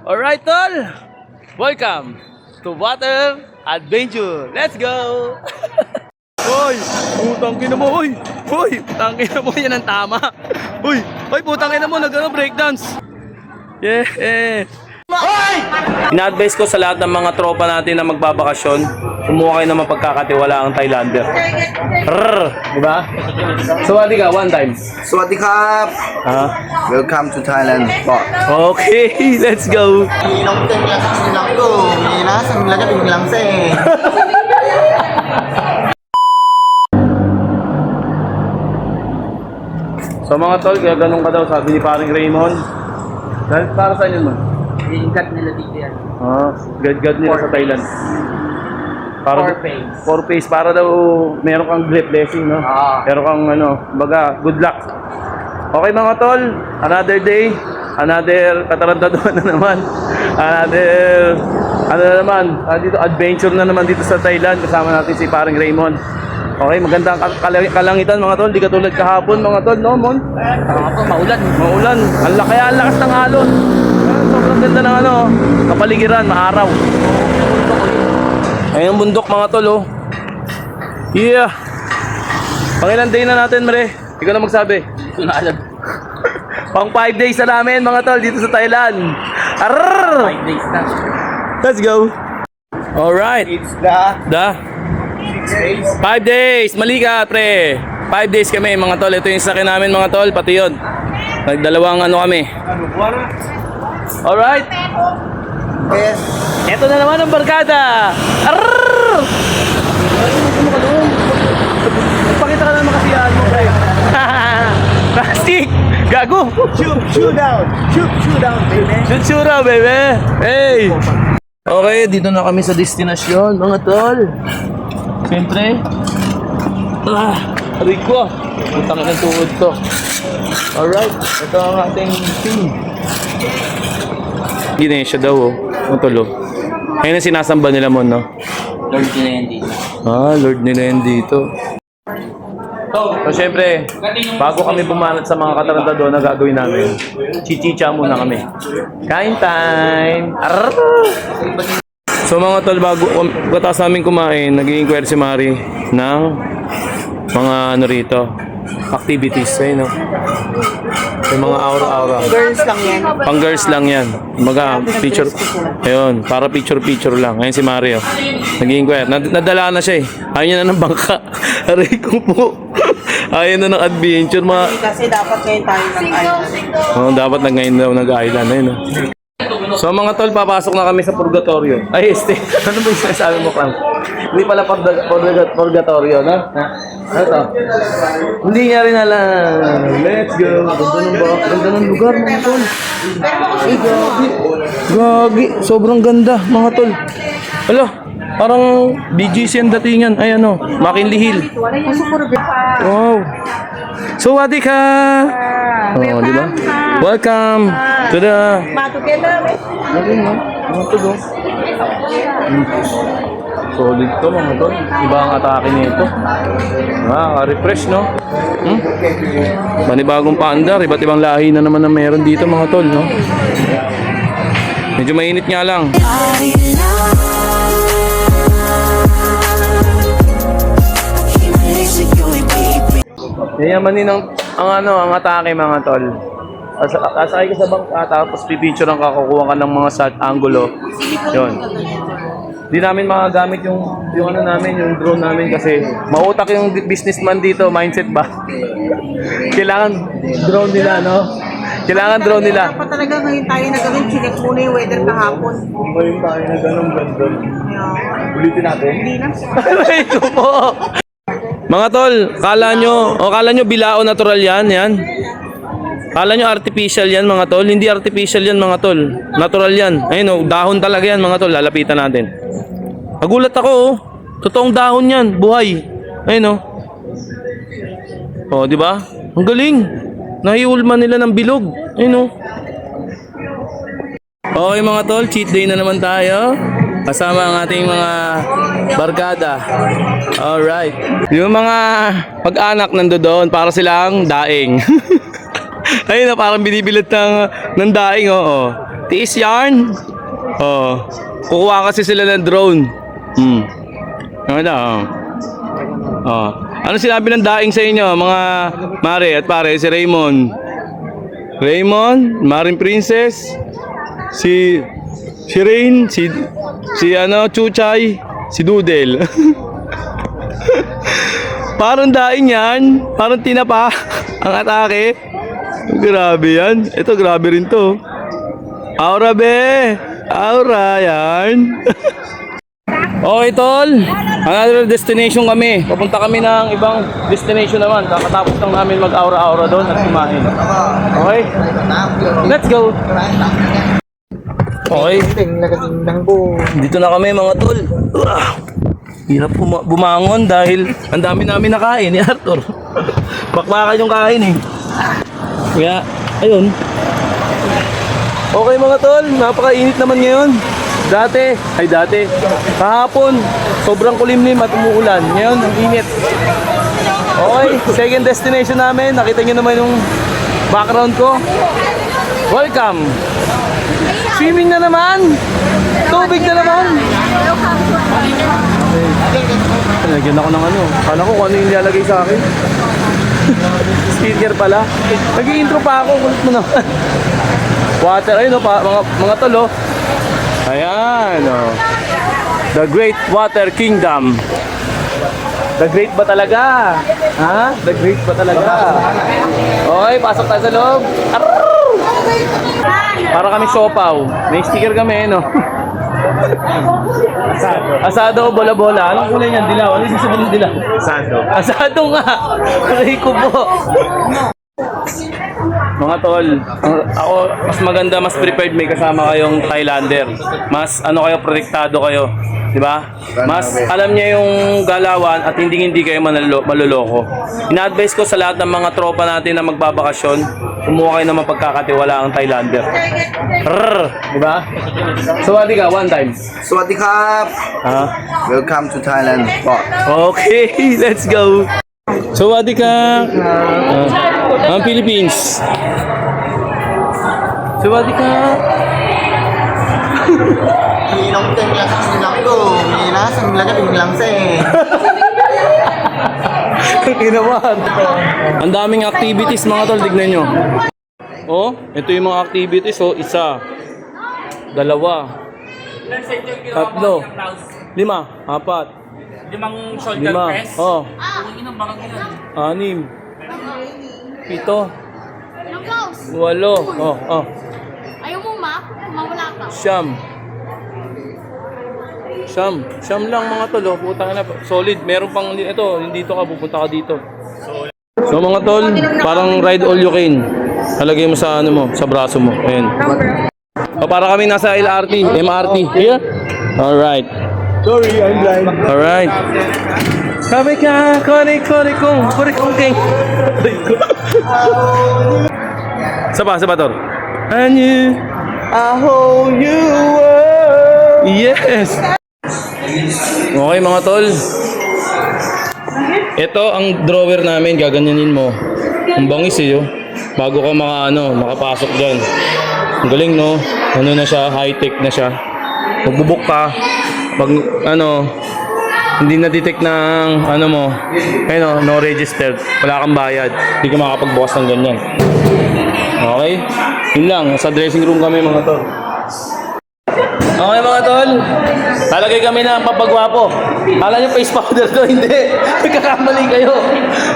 Alright, tol. Welcome to Water Adventure. Let's go! Hoy, putang ina mo, hoy. Hoy, putang ina mo, yan ang tama. Hoy, hoy, putang ina mo, breakdance. Yeah. Ina-advise ko sa lahat ng mga tropa natin na magbabakasyon, kumuha kayo ng mapagkakatiwalaang Thailander. Diba? Sawadi ka, one time. Sawadi Kap! Welcome to Thailand. Okay, let's go. So mga tol, kaya ganun ka daw, sabi ni paring Raymond. Dahil para saan yun, man? Iingat nila dito yan. God nila sa Thailand. Para 4 phase. Para daw meron kang great blessing, no? Meron kang baga, good luck. Okay mga tol, another day, another katarantaduhan na naman. Dito adventure na naman dito sa Thailand. Kasama natin si paring Raymond. Okay, magandang kalangitan mga tol, di katulad kahapon mga tol, no, Mon? Maulan. Ang lakas ng alon. Sobrang ganda ng kapaligiran, maaraw. Ayun ang bundok mga tol, oh. Yeah. Pangilan day na natin, Mare? Ikaw na magsabi. Ito na alam. Pang 5 days na namin mga tol dito sa Thailand. 5 days na. Let's go. Alright. It's the 5 days. Mali ka, pre. 5 days kami mga tol. Ito yung sakin namin mga tol, pati yun. Nagdalawang kami. Alright. Yes. Ito na naman ang barkada. Pakita ka naman kasi yan mo, pre. Plastic. Gago. Shoot down, baby. Shoot down, baby. Hey. Okay, dito na kami sa destinasyon, mga tol. Siyempre, Rico, putang ng tuhod ko. Alright, ito ang ating team. Ginesya daw, matulog. Ayun ang sinasamba nila mo, no? Lord nila yan dito. Lord nila yan dito. So, siyempre, bago kami bumanat sa mga katarantado na gagawin namin, chichicha muna kami. Kain time! So mga tol, bago pagkatapos namin kumain, nag-i-inquire si Mari ng mga rito, activities, ayun, no? Yung mga aura-aura. Girls lang yan. Pang girls lang yan. Mga picture, ayun, para picture lang. Ayun si Mario. Nag-i-inquire. Nadala na siya eh. Ayaw niya na ng bangka. Aray ko po. Ayaw na ng adventure. Kasi dapat ngayon tayo ng Dapat ngayon daw nag-island. Ayun, no? So mga tol, papasok na kami sa purgatorio. Ay, ano ba yung sinasabi mo, Cram? Hindi pala purgatorio, no? Ano to? Hindi niya rin alam. Let's go. Ganda ng lugar, mga tol. Ay, gagi. Sobrang ganda, mga tol. Hala, parang BGC ang datingan. Ay, McKinley Hill. Wow. So, wadi ka. Oh, di ba? Welcome to the... Solid to mga tol. Iba ang atake nito. Refresh, no? Panibagong paandar. Iba't ibang lahi na naman na meron dito mga tol, no? Medyo mainit nga lang. Yayamanin ang atake mga tol. Sasakay ka sa bangka, tapos pipicturean ka, kukuha ka ng mga angulo. Yun. Hindi namin magagamit yung drone namin kasi mautak yung businessman dito, mindset ba? Kailangan drone nila, no? Kailangan drone nila. Dapat talaga ngayon tayo na gawin, chinek muna yung weather kahapon. Ngayon tayo na ganun ganda. Ulitin natin? Hindi na. Ito po. Mga tol, kala nyo bilao natural yan. Kala nyo artificial yan mga tol. Hindi artificial yan mga tol. Natural yan. Ayun, dahon talaga yan mga tol. Lalapitan natin. Nagulat ako, totoong dahon yan. Buhay. Ayun, di ba? Ang galing. Nahiulman nila ng bilog. Ayun, Okay mga tol, cheat day na naman tayo. Kasama ang ating mga barkada. Alright. Yung mga pag-anak nandoon para silang daing. Ayun na, parang binibilad ng daing, oo. Tiis yarn. Oh. Kukuha kasi sila ng drone. Ano na, oh. Ano sinabi ng daing sa inyo, mga mare at pare, si Raymond? Raymond, Marin Princess, si Rain, si Chuchay, si Doodle. Parang daing yan, parang tinapa ang atake. Grabe yan. Ito, grabe rin to. Aura be! Aura yan. Okay, tol. Another destination kami. Papunta kami ng ibang destination naman. Kakatapos lang namin mag-aura-aura doon at kumain. Okay? Let's go! Okay. Dito na kami mga tol. Hirap bumangon dahil ang dami namin nakain ni Arthur. Bakbakan yung kain eh. Kaya, ayun. Okay mga tol, napakainit naman ngayon. Dati, kahapon, sobrang kulimlim at umuulan. Ngayon, ang init. Okay, second destination namin. Nakita nyo naman yung background ko. Welcome! Swimming na naman! Tubig na naman! Lagyan ako ng ano. Kala ko kung ano yung nilalagay sa akin. Sticker pala. Nag-i-intro pa ako. Kulit mo naman. Water. Ayun o, mga tolo. Ayan o. The Great Water Kingdom. The Great ba talaga? Ha? The Great ba talaga? Okay, pasok tayo sa loob. Arrrr! Para kami siopaw. May sticker kami, no? Asado o bola-bola? Anong kulay niyan? Dilaw? Ano yung sabihin ng dilaw? Asado nga! Kulay ko po. Mga tol, ako mas maganda, mas prepared may kasama kayong Thailander. Mas kayo, protektado kayo. Di ba? Mas alam niya yung galawan at hindi kayo maluloko. Ina-advise ko sa lahat ng mga tropa natin na magbabakasyon, kumuha kayo ng mapagkakatiwalaang Thailander. Rrrr! Di ba? Sawadi ka, one time. Swadik up. Welcome to Thailand. Okay, let's go. Sawadi ka. Ang Philippines. Sawadi ka. Minong teng lang sa silang ko. Minasang lagabing lang sa Kinaman. Ang daming activities mga tol, tignan nyo. Oh, ito yung mga activities. Oh, isa, dalawa, tatlo, lima, apat, Limang shoulder lima, press. oh, Inom bakang yun. anim, pito, Anong close? walo, oh, Ayaw mo, ma? Mawala ka. siyam lang mga tol. Oh, putang na, solid. Meron pang ito, dito ka, pupunta ka dito. So mga tol, parang ride all you can. Halagay mo sa sa braso mo. Ayan. O, para kami nasa MRT. Here? Alright. Sorry, I'm blind. Alright. Sabi ka, kore kong king. Saba, Tor. And you, I hold you up. Yes. Okay mga tol. Ito ang drawer namin, gaganyanin mo. Ang bangis eh, oh. Bago ka makapasok dyan. Ang galing, no? Ano na siya, high-tech na siya. Magbubuk ka. Pag, hindi na-detect ng, mo, no registered. Wala kang bayad. Hindi ka makapagbukas ng ganyan. Okay? Yun lang, sa dressing room kami mga tol. Okay mga tol, talagay kami ng papagwapo. Kala nyo face powder to, hindi. Nagkakamali kayo.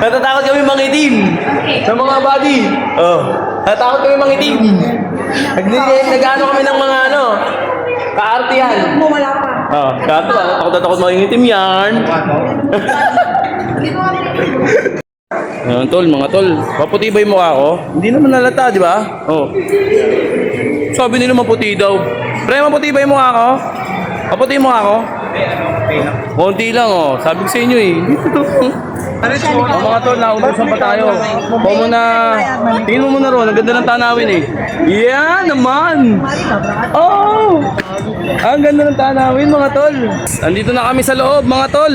Natatakot kami mangitim sa mga body. Natatakot kami mangitim. Nag-ano kami ng mga kaartihan. Wala pa. Takot mangitim yan. Ayan, tol, mga tol, maputi ba yung mukha ko? Hindi naman nalata, di ba? Sabi nila maputi daw. Pre, maputi ba yung mukha ko? Maputi yung mukha ko? Konti lang, Sabi ko sa inyo eh. Mga tol, naubusan pa tayo. Tingin mo muna ron, ang ganda ng tanawin eh. Yeah, naman! Oh! Ang ganda ng tanawin, mga tol. Andito na kami sa loob, mga tol.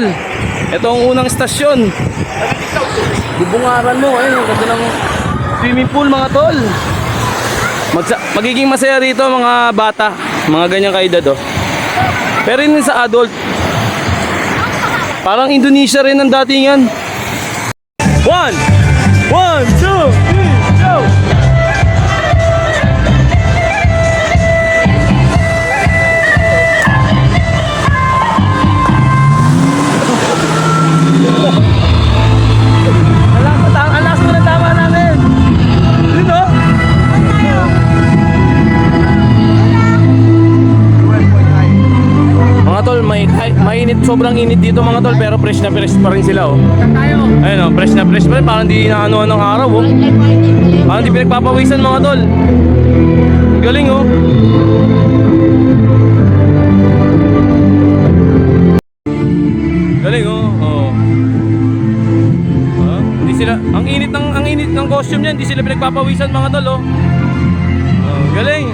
Ito ang unang estasyon. Bubungaran mo, ang ganda ng swimming pool, mga tol. Magiging masaya rito mga bata, mga ganyang kaedad oh. Pero yun sa adult, parang Indonesia rin ang datingan. 1, 2, 3, go! Ang lakas mo na tama namin. Dito. Mga tol, mainit, sobrang init dito mga tol, pero fresh na fresh pa rin sila oh. Ayun oh, fresh na fresh pa rin, parang di naano ng araw oh. Parang di pinagpapawisan mga tol. Galing oh. Galing oh. Oh. Hindi sila, ang init ng costume niyan, hindi sila pinagpapawisan mga tol oh. Oh, galing.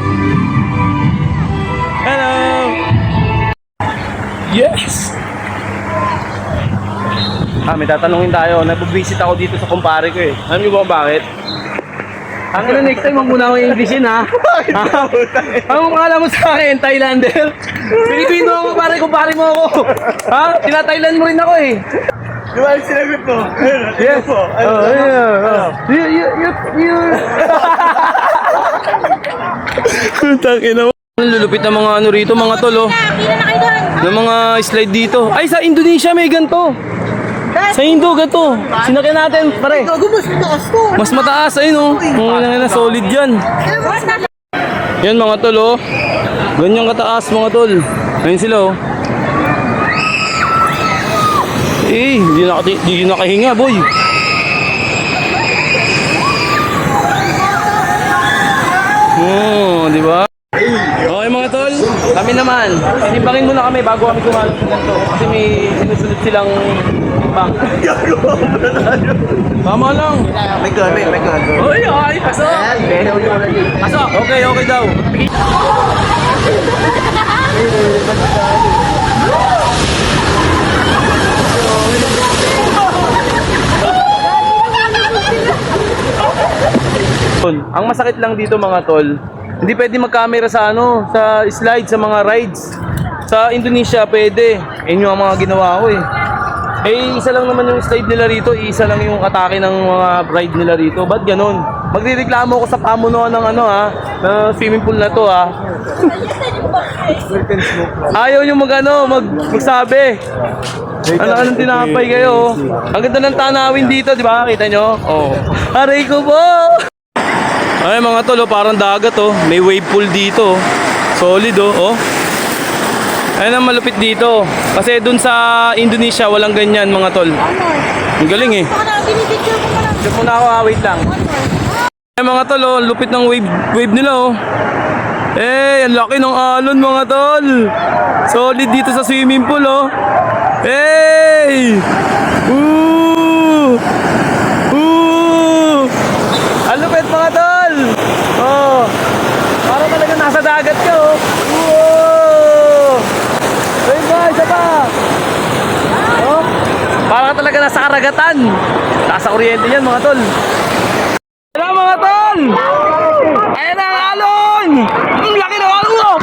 Hello. Yes! May tatanungin tayo. Nag-visit ako dito sa kumpare ko eh. Alam niyo ba kung bakit? Ang next time, huwag muna ako Englishin ha. Ang akala mo sa akin, Thailander? Pilipino ako, kumpare mo ako. Ha? Tina-Thailand mo rin ako eh. Di ba yung sinagot mo? Yes. Tangina mo. Lulupit ng mga ano rito, mga tol oh. Ng mga slide dito. Ay, sa Indonesia may ganito. Sa Indo, ganito. Sinakyan natin, pare. Mas mataas, ayun oh. Mga solid yan. Yan mga tol oh. Ganyan kataas mga tol. Ayun sila oh. Hindi nakahinga boy. Oh, di ba? Okay mga tol, kami naman. Tinimbangin muna kami bago kami kumalat ng ganito. Kasi may sinusunod silang timbang. Tama lang. May gun. Ay, pasok. Pasok. Okay daw. Ang masakit lang dito mga tol, hindi pwede mag-camera sa sa slide, sa mga rides. Sa Indonesia pwede. Yun yung mga ginawa ko eh. Isa lang naman yung slide nila rito, isa lang yung atake ng mga ride nila rito. Ba't ganun? Magrereklamo ako sa pamunuan ng ng swimming pool na to ha. Ayaw nyo magsabi. Anong tinapay kayo? Ang ganda ng tanawin dito, di ba? Kita nyo? Oh. Aray ko po! Ay mga tol, parang dagat oh. May wave pool dito. Solid oh. Ayun ang malupit dito. Kasi dun sa Indonesia walang ganyan mga tol. Ang galing eh. Check muna ako, wait lang. Ay mga tol oh, lupit ng wave nila oh. Ang laki ng alon mga tol. Solid dito sa swimming pool oh. Ang lupit mga tol. Oh. Para talaga nasa dagat ka oh. Isa pa. Oh. Para talaga nasa karagatan. Nasa kuryente yan mga tol. Hello mga tol. Ayan ang alon. Ang laki ng alon oh.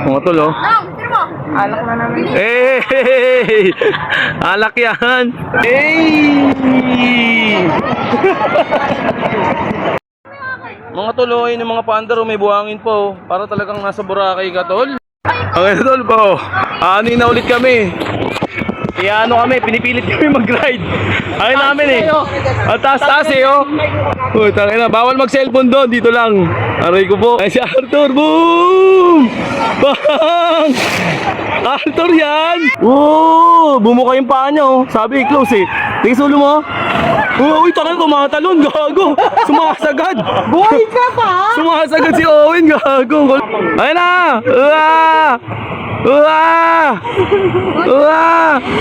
Mga tol oh. Alak na namin. Alak yan. Mga tol oh, yung mga paandar oh, may buhangin po oh. Para talagang nasa Boracay ka tol. Okay tol po. Ano na ulit kami. Kaya kami, pinipilit kami mag-ride. Ayun namin eh. Ang taas-taas eh oh. Tangin na, bawal mag-cellphone doon, dito lang. Aray ko po. Ay si Arthur, boom! Bang! Arthur yan! Bumuka yung paa niya oh. Sabi, close eh. Tingin sa ulo mo. Uy, tangin ko, mga talon, gago. Sumakasagad. Buhay ka pa! Sumakasagad si Owen, gago. Ayun na!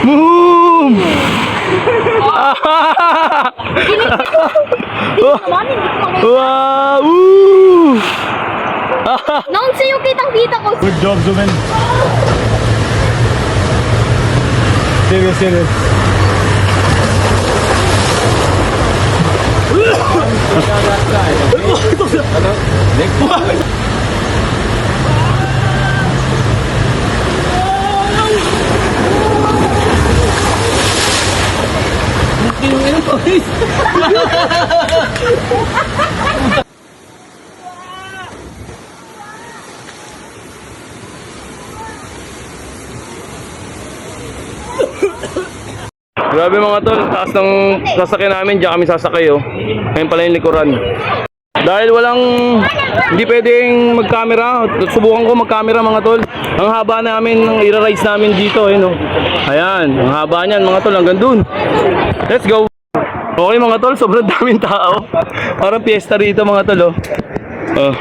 Boom! Naon sa'yo kitang-kita ko. Good job, Juven. Serious, serious. Grabe mga tol, taas ng sasakyan namin, diyan kami sasakay oh. Ngayon pala yung likuran. Dahil hindi pwedeng mag-camera, subukan ko mag-camera mga tol. Ang haba namin ng ira-rides namin dito, eh no. Ayan, ang haba niyan mga tol, hanggang dun. Let's go! Okay mga tol, sobrang daming tao. Parang piyesta rito mga tol oh. Oh.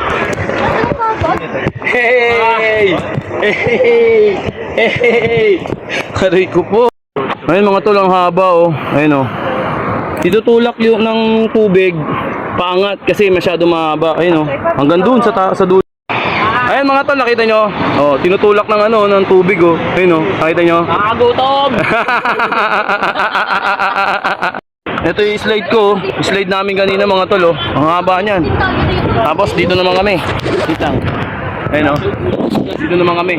Hey! Hey! Hey! Aray ko po. Ayun mga tol, ang haba oh. Ayun oh. Itutulak yung ng tubig paangat kasi masyado mahaba. Ayun oh. Hanggang doon sa dulo. Ayun mga tol, nakita nyo? Oh, tinutulak ng ng tubig oh. Ayun oh. Nakita nyo? Nakagutom! Ito yung slide ko. Slide namin kanina mga tol oh. Ang haba niyan. Tapos dito naman kami. Kitang. Ayun oh. Dito naman kami.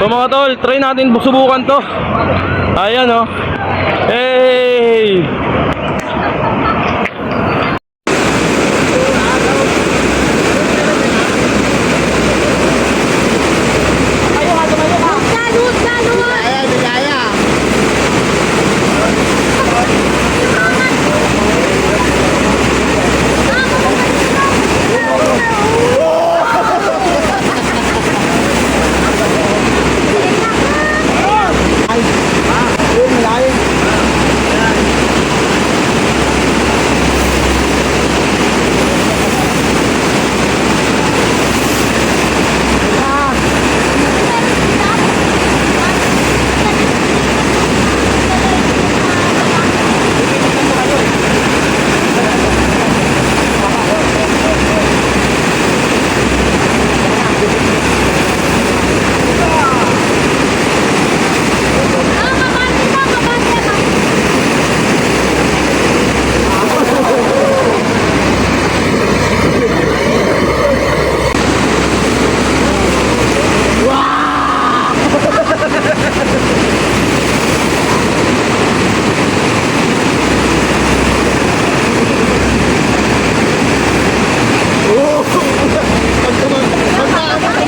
So mga tol, try natin subukan to. Ayan oh. Hey! Kaya,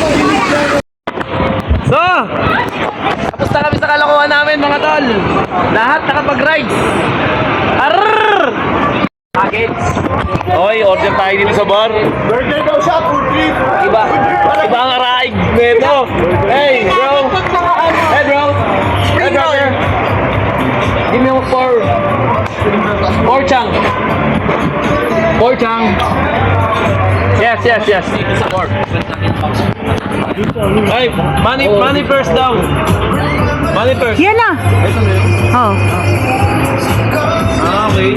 kaya. So, tapos na kami sa kalokohan namin mga tol. Lahat nakapag-rides. Arrrr! Package. Okay, order tayo dito sa bar. Burger daw siya, food trip. Iba ang araig nito. Hey, bro. Hey, bro. Hey, brother. Give me a four chang. Four chang. Yes. Four. Hey, money first daw. Money first. Yan na. Oh. Okay.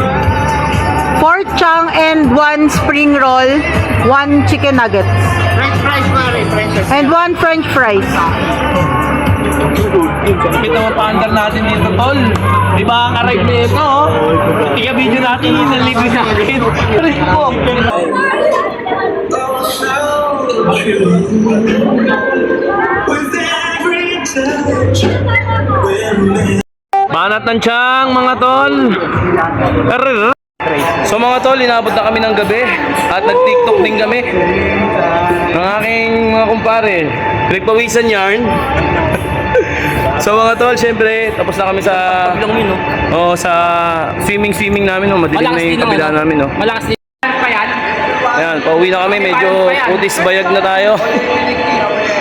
4 chang and 1 spring roll, 1 chicken nugget, French fries, pare. French fries. and 1 french fries. Kita mo pa-under natin dito, tol. Di ba ang arrive na ito, oh? Ika-video natin yung nalibre natin. Aray po. Banat ng tiyang, mga tol. Arr. So mga tol, inabot na kami ng gabi at nag-tiktok din kami ng aking mga kumpare. Pinagpawisan yarn. So mga tol, syempre, tapos na kami sa sa swimming namin, no. Madilim na yung kabila namin, no. Malakas din pa yan. Ayan, pauwi na kami, medyo utis bayag na tayo.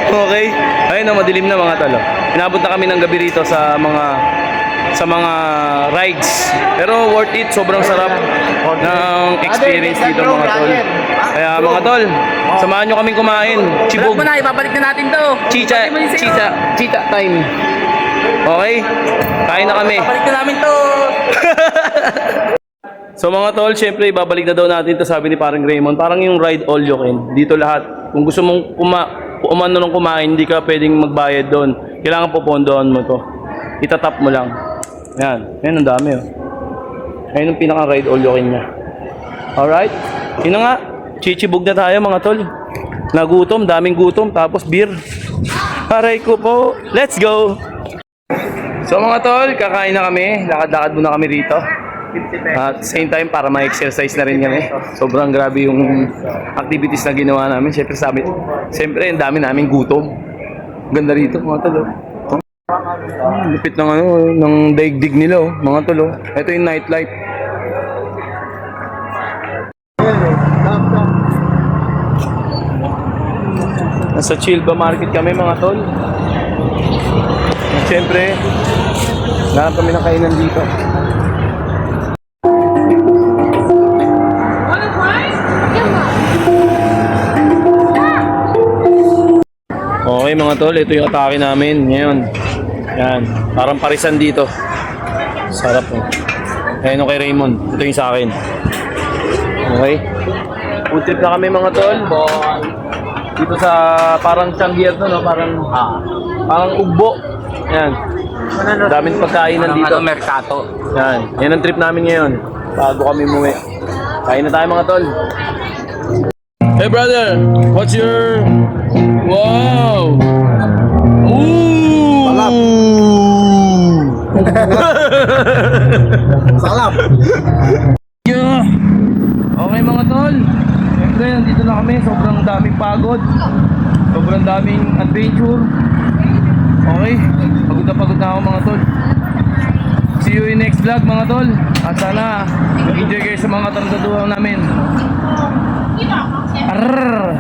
Okay. Ayun na, madilim na mga tol. Inabot na kami ng gabi rito sa mga sa mga rides. Pero worth it, sobrang sarap ng experience dito mga tol. Kaya mga tol, samahan nyo kaming kumain. Chibog. Na, ibabalik na natin to. Chicha time. Okay? Kain na kami. Ibabalik na namin to. So mga tol, syempre babalik na daw natin to, sabi ni parang Raymond. Parang yung ride all you can. Dito lahat. Kung gusto mong umano nung kumain, hindi ka pwedeng magbayad doon. Kailangan pupondohan mo to. Itatap mo lang. Yan. Yan ang dami oh. Ayun ang pinaka ride all you can niya. Alright? Yun na nga. Chichibog na tayo mga tol. Nagutom, daming gutom. Tapos beer. Aray ko po. Let's go! So mga tol, kakain na kami. Lakad-lakad muna kami rito. At same time para ma-exercise na rin kami. Sobrang grabe yung activities na ginawa namin. Siyempre ang dami naming gutom. Ganda rito mga tol. Lupit ng ng daigdig nila mga tol. Ito yung nightlife. Nasa Chilba Market kami mga tol. Siyempre, lahat kami ng kainan dito. Okay mga tol, ito yung atake namin ngayon. Yan, parang parisan dito. Sarap oh. Ayan yung kay Raymond, ito yung sa akin. Okay. Food trip na kami mga tol. Dito sa parang Changier to, no? Parang ugbo. Yan. Daming pagkainan dito. Mercato. Yan. Yan ang trip namin ngayon. Bago kami umuwi. Kain na tayo mga tol. Hey brother, what's your... Wow! Ooh! Salap. Yeah! Okay mga tol. Siyempre, nandito na kami. Sobrang daming pagod. Sobrang daming adventure. Okay. Pagod na ako mga tol. See you in next vlog mga tol. At sana enjoy kayo sa mga tarantaduhan namin. Arrrr!